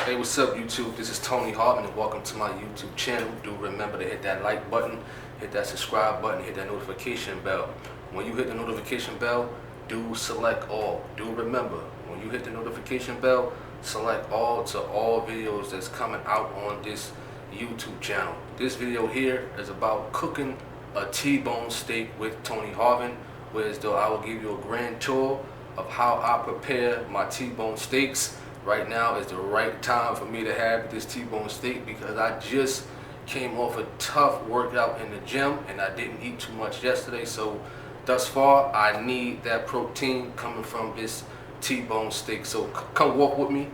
Hey, what's up YouTube? This is Tony Harvin and welcome to my YouTube channel. Do remember to hit that like button, hit that subscribe button, hit that notification bell. When you hit the notification bell, do select all. Do remember, when you hit the notification bell, select all to all videos that's coming out on this YouTube channel. This video here is about cooking a T-bone steak with Tony Harvin, whereas though I will give you a grand tour of how I prepare my T-bone steaks. Right now is the right time for me to have this T-bone steak because I just came off a tough workout in the gym and I didn't eat too much yesterday. So thus far, I need that protein coming from this T-bone steak. So come walk with me.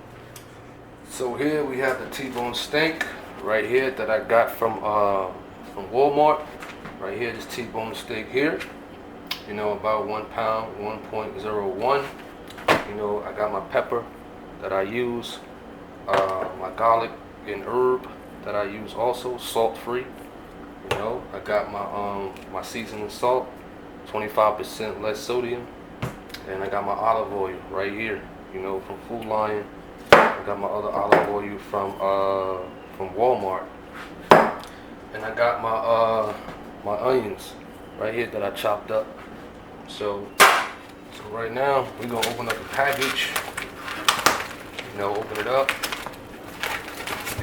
So here we have the T-bone steak right here that I got from Walmart. Right here, this T-bone steak here. You know, about 1 pound, 1.01. You know, I got my pepper that I use, my garlic and herb that I use also, salt free. You know, I got my seasoning salt, 25% less sodium, and I got my olive oil right here. You know, from Food Lion. I got my other olive oil from Walmart, and I got my onions right here that I chopped up. So right now we're gonna open up the package. You know, open it up.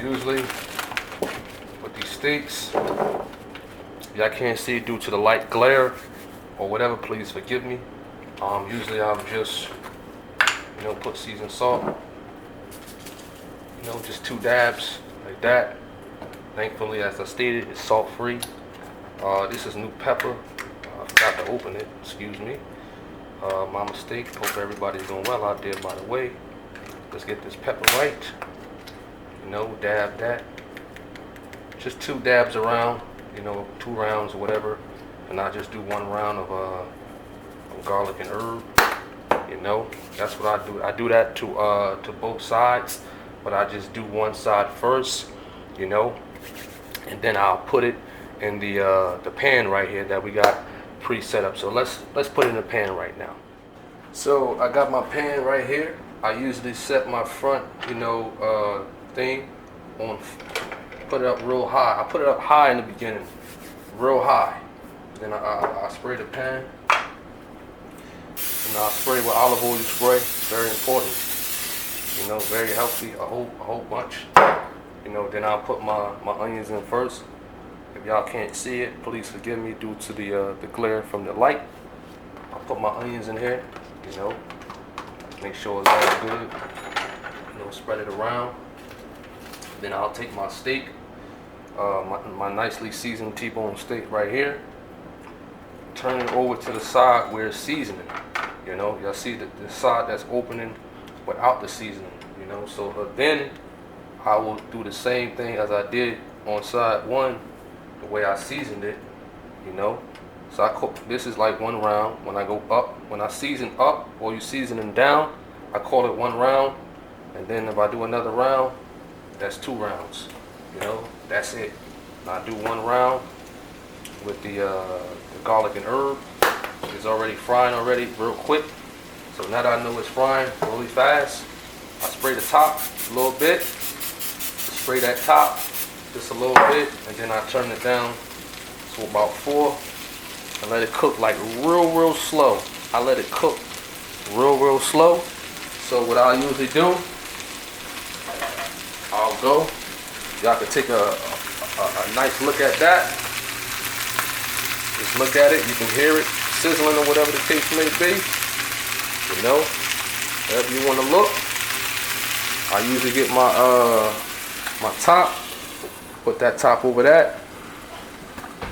Usually with these steaks, y'all can't see it due to the light glare or whatever, please forgive me. Usually I'll just, you know, put seasoned salt, you know, just 2 dabs like that. Thankfully, as I stated, it's salt free. This is new pepper. I forgot to open it, excuse me. My mistake. Hope everybody's doing well out there, by the way. Let's get this pepper right. You know, dab that. Just 2 dabs around, you know, 2 rounds or whatever. And I just do 1 round of garlic and herb. You know, that's what I do. I do that to both sides, but I just do one side first, you know, and then I'll put it in the pan right here that we got pre-set up. So let's put it in the pan right now. So I got my pan right here. I usually set my front, you know, thing on, put it up real high. I put it up high in the beginning, real high. Then I spray the pan. And I spray with olive oil spray, very important. You know, very healthy, a whole bunch. You know, then I'll put my onions in first. If y'all can't see it, please forgive me due to the glare from the light. I'll put my onions in here, you know. Make sure it's all good. You know, spread it around. Then I'll take my steak, my nicely seasoned T-bone steak right here. Turn it over to the side where it's seasoning. You know, y'all see the side that's opening without the seasoning. You know, so then I will do the same thing as I did on side 1, the way I seasoned it. You know. So I cook, this is like 1 round. When I go up, when I season up or you seasoning down, I call it 1 round. And then if I do another round, that's 2 rounds. You know, that's it. And I do 1 round with the garlic and herb. It's already frying already, real quick. So now that I know it's frying really fast, I spray the top a little bit. Spray that top just a little bit, and then I turn it down to about 4. And let it cook like real slow. I let it cook real slow. So what I'll usually do, I'll go. Y'all can take a nice look at that. Just look at it. You can hear it sizzling or whatever the case may be. You know, wherever you want to look. I usually get my top. Put that top over that.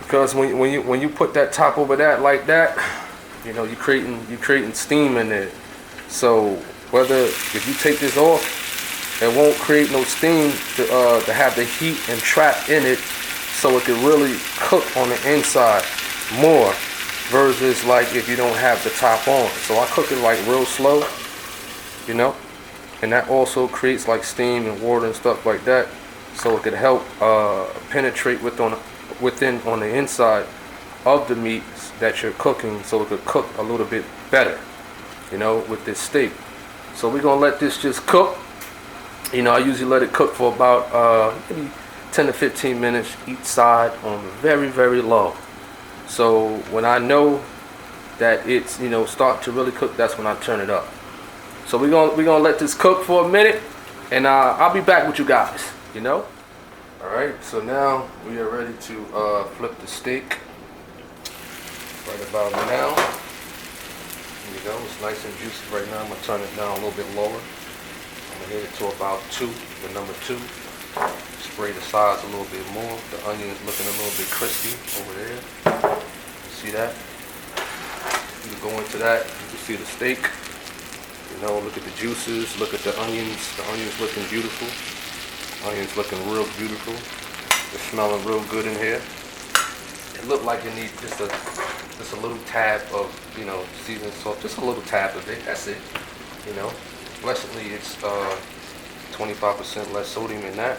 Because when you put that top over that like that, you know, you're creating steam in it. So if you take this off, it won't create no steam to have the heat and trap in it, so it can really cook on the inside more versus like if you don't have the top on. So I cook it like real slow, you know, and that also creates like steam and water and stuff like that, so it could help penetrate on the inside of the meats that you're cooking, so it could cook a little bit better, you know, with this steak. So we're gonna let this just cook You know, I usually let it cook for about maybe 10 to 15 minutes each side on very, very low. So when I know that it's, you know, start to really cook, that's when I turn it up. So we're gonna let this cook for a minute, and I'll be back with you guys. You know. All right. So now we are ready to flip the steak. Right about now. You know, it's nice and juicy right now. I'm gonna turn it down a little bit lower. I'm gonna hit it to about 2, the number 2. Spray the sides a little bit more. The onion is looking a little bit crispy over there. You see that? You can go into that. You can see the steak. You know, look at the juices. Look at the onions. The onions looking beautiful. Onions looking real beautiful. It's smelling real good in here. It looked like it needs just a little tab of, you know, seasoning salt. Just a little tab of it. That's it. You know. Blessedly, it's 25% less sodium in that.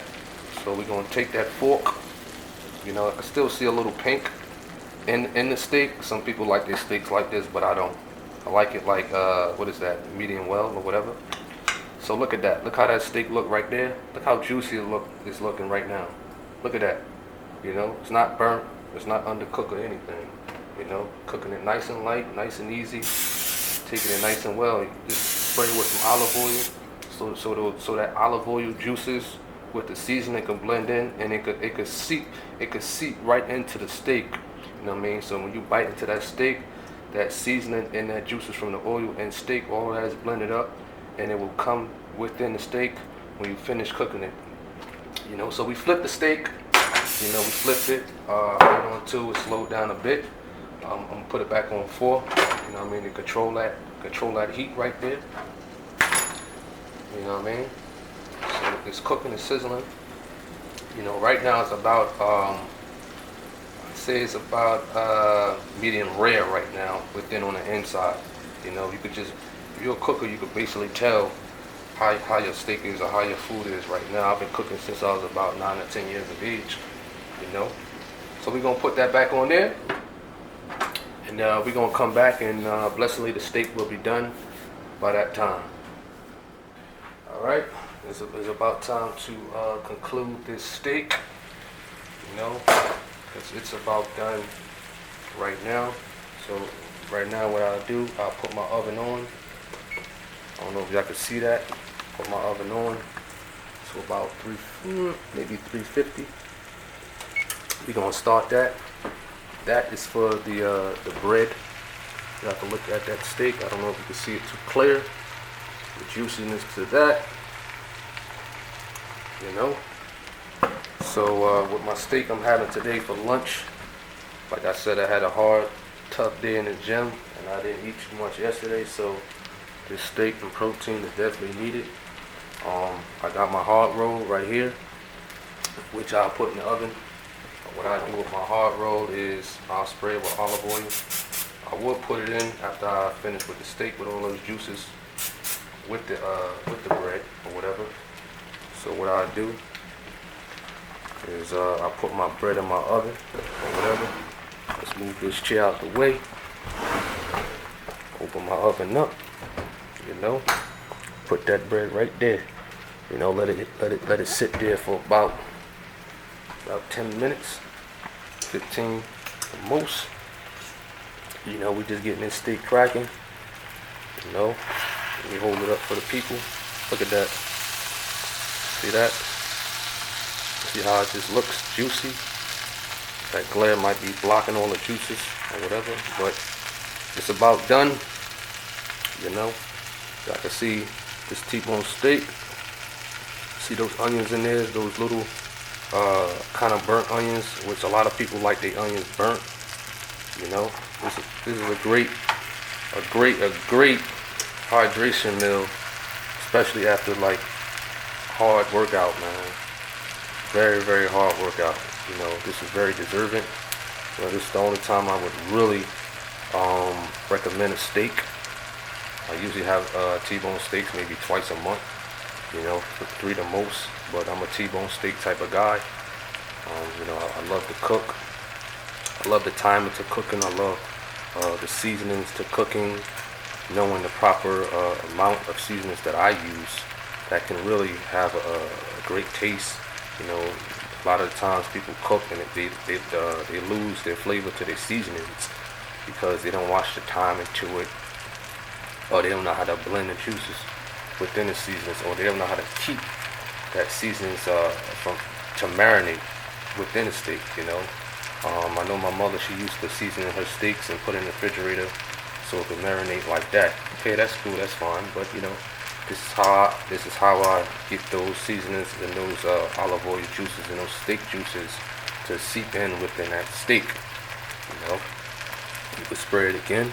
So we're gonna take that fork. You know, I still see a little pink in the steak. Some people like their steaks like this, but I don't. I like it like what is that? Medium well or whatever. So look at that. Look how that steak look right there. Look how juicy it's looking right now. Look at that. You know, it's not burnt. It's not undercooked or anything. You know, cooking it nice and light, nice and easy. Taking it nice and well. Just spray with some olive oil, so that olive oil juices with the seasoning can blend in, and it could seep right into the steak. You know what I mean? So when you bite into that steak, that seasoning and that juices from the oil and steak, all that is blended up, and it will come within the steak when you finish cooking it. You know, so we flipped the steak. You know, we flipped it. Went on 2, it slowed down a bit. I'm gonna put it back on 4. You know what I mean? To control that heat right there. You know what I mean? So it's cooking, it's sizzling. You know, right now it's about I'd say it's about medium rare right now within on the inside. You know, you could just, if you're a cooker, you could basically tell how your steak is or how your food is right now. I've been cooking since I was about 9 or 10 years of age. You know, so we're gonna put that back on there. And we're going to come back, and blessedly the steak will be done by that time. Alright, it's about time to conclude this steak. You know, it's about done right now. So right now what I'll do, I'll put my oven on. I don't know if y'all can see that. Put my oven on. So about maybe 350. We're going to start that. That is for the bread. You have to look at that steak. I don't know if you can see it too clear. The juiciness to that. You know. So with my steak I'm having today for lunch, like I said, I had a hard, tough day in the gym, and I didn't eat too much yesterday. So this steak and protein is definitely needed. I got my hard roll right here, which I'll put in the oven. What I do with my hard roll is I'll spray it with olive oil. I will put it in after I finish with the steak with all those juices with the bread or whatever. So what I do is I put my bread in my oven or whatever. Let's move this chair out the way. Open my oven up. You know, put that bread right there. You know, let it sit there for about 10 minutes. 15 at most. You know, we just getting this steak cracking. You know, we hold it up for the people. Look at that. See that? See how it just looks juicy? That glare might be blocking all the juices or whatever, but it's about done. You know, y'all can see this T-bone steak. See those onions in there? Those little kind of burnt onions, which a lot of people like their onions burnt. You know, this is a great hydration meal, especially after like hard workout, man. Very, very hard workout. You know, this is very deserving. You know, this is the only time I would really recommend a steak. I usually have T-bone steaks maybe twice a month. You know, 3 the most, but I'm a T-bone steak type of guy. You know, I love to cook. I love the timing to cooking. I love the seasonings to cooking, knowing the proper amount of seasonings that I use. that can really have a great taste. You know, a lot of the times people cook and they lose their flavor to their seasonings because they don't watch the time into it, or they don't know how to blend the juices within the seasonings, or they don't know how to keep that seasonings from to marinate within the steak. You know, I know my mother, she used to season her steaks and put it in the refrigerator so it could marinate like that. Okay, that's cool, that's fine, but you know, this is how I get those seasonings and those olive oil juices and those steak juices to seep in within that steak. You know, you can spray it again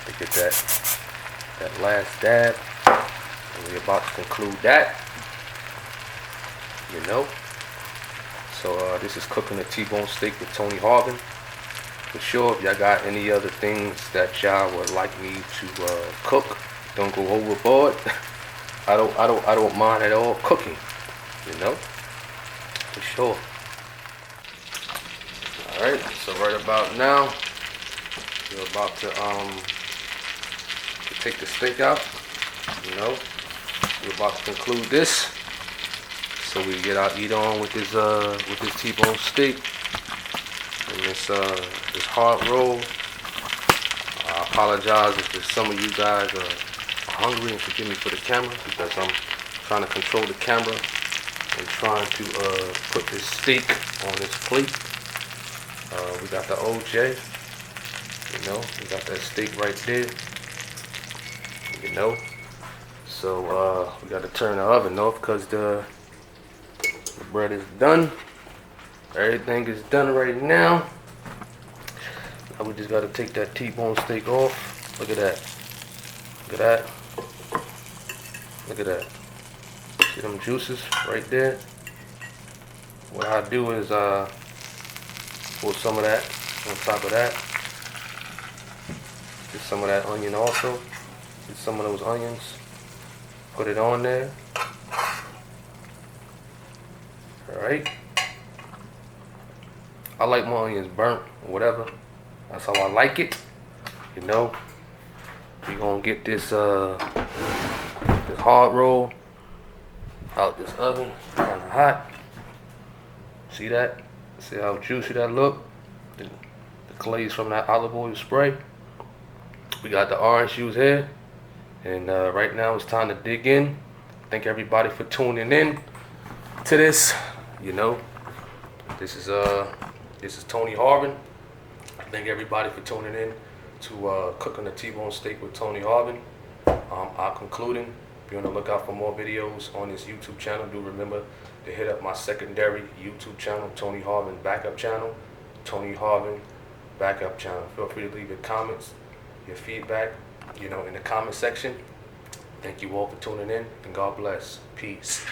to get that last dab, and we're about to conclude that. You know, so this is cooking a T-bone steak with Tony Harvin. For sure, if y'all got any other things that y'all would like me to cook, don't go overboard. I don't mind at all cooking, you know, for sure. All right, so right about now, we're about to take the steak out. You know, we're about to conclude this, so we get our eat on with this T-bone steak and this hard roll. I apologize if some of you guys are hungry, and forgive me for the camera because I'm trying to control the camera and trying to put this steak on this plate. We got the OJ, you know, we got that steak right there, you know. So we got to turn the oven off because the bread is done. Everything is done right now. Now we just got to take that T-bone steak off. Look at that. Look at that. Look at that. See them juices right there? What I do is put some of that on top of that. Get some of that onion also. Get some of those onions. Put it on there. Alright. I like my onions burnt or whatever. That's how I like it. You know. We're gonna get this this hard roll out this oven. It's kinda hot. See that? See how juicy that look? The glaze from that olive oil spray. We got the orange juice here. And right now it's time to dig in. Thank everybody for tuning in to this. You know, this is Tony Harvin. Thank everybody for tuning in to cooking a T-bone steak with Tony Harvin. I'm concluding. Be on the lookout for more videos on this YouTube channel. Do remember to hit up my secondary YouTube channel, Tony Harvin Backup Channel. Tony Harvin Backup Channel. Feel free to leave your comments, your feedback, you know, in the comment section. Thank you all for tuning in, and God bless. Peace.